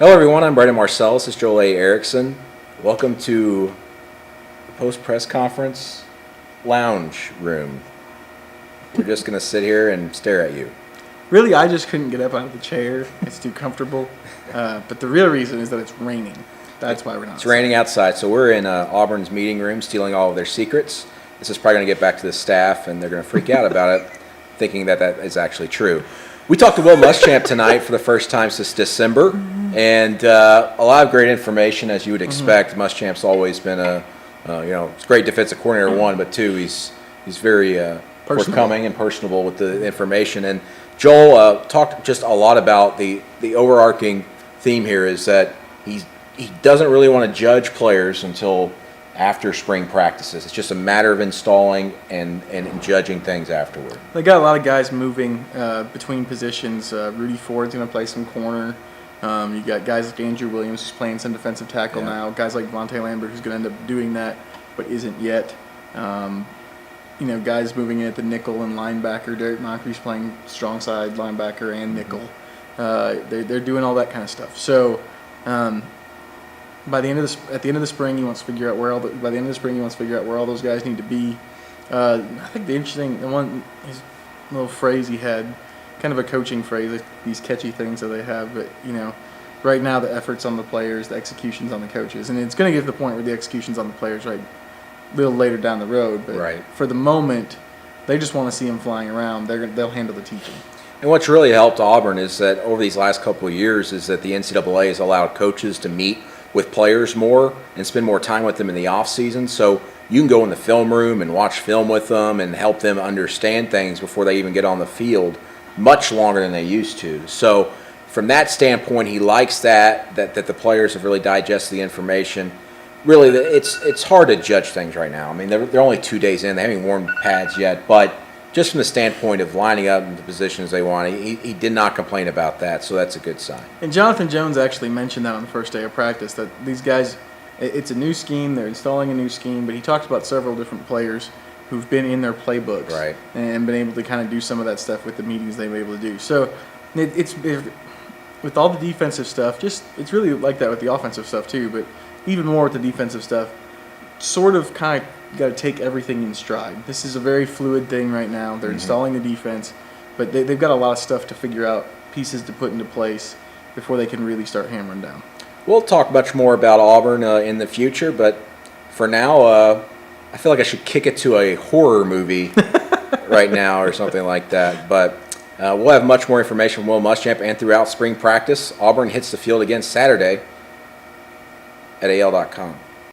Hello, everyone. I'm Brendan Marcellus. This is Joel A. Erickson. Welcome to the post-press conference lounge room. We're just going to sit here and stare at you. Really, I just couldn't get up out of the chair. It's too comfortable. But the real reason is that it's raining. That's why we're not. It's raining outside, so we're in Auburn's meeting room stealing all of their secrets. This is probably going to get back to the staff, and they're going to freak out about it, thinking that that is actually true. We talked to Will Muschamp tonight for the first time since December, and a lot of great information, as you would expect. Muschamp's always been it's great defensive coordinator, one, but two, he's very forthcoming and personable with the information. And Joel talked just a lot about the overarching theme here is that he doesn't really want to judge players until after spring practices. It's just a matter of installing and judging things afterward. They got a lot of guys moving between positions. Rudy Ford's going to play some corner. You got guys like Andrew Williams who's playing some defensive tackle now. Guys like Vontae Lambert who's going to end up doing that but isn't yet. Guys moving in at the nickel and linebacker. Derek Moncrief's playing strong side linebacker and nickel. They're doing all that kind of stuff. So at the end of the spring, he wants to figure out where all those guys need to be. I think the his little phrase he had, kind of a coaching phrase, like these catchy things that they have. But right now the effort's on the players, the execution's on the coaches, and it's going to get to the point where the execution's on the players right a little later down the road. But for the moment, they just want to see him flying around. They'll handle the teaching. And what's really helped Auburn is that over these last couple of years is that the NCAA has allowed coaches to meet with players more and spend more time with them in the off season. So you can go in the film room and watch film with them and help them understand things before they even get on the field much longer than they used to. So from that standpoint, he likes that the players have really digested the information. Really, it's hard to judge things right now. I mean, they're only 2 days in. They haven't worn pads yet, but just from the standpoint of lining up in the positions they want, he did not complain about that, so that's a good sign. And Jonathan Jones actually mentioned that on the first day of practice, that these guys, it's a new scheme, they're installing a new scheme, but he talked about several different players who've been in their playbooks and been able to kind of do some of that stuff with the meetings they were able to do. So it's with all the defensive stuff, it's really like that with the offensive stuff too, but even more with the defensive stuff, sort of kind of got to take everything in stride. This is a very fluid thing right now. They're installing the defense, but they've got a lot of stuff to figure out, pieces to put into place before they can really start hammering down. We'll talk much more about Auburn in the future, but for now, I feel like I should kick it to a horror movie right now or something like that. But we'll have much more information from Will Muschamp and throughout spring practice. Auburn hits the field again Saturday at AL.com.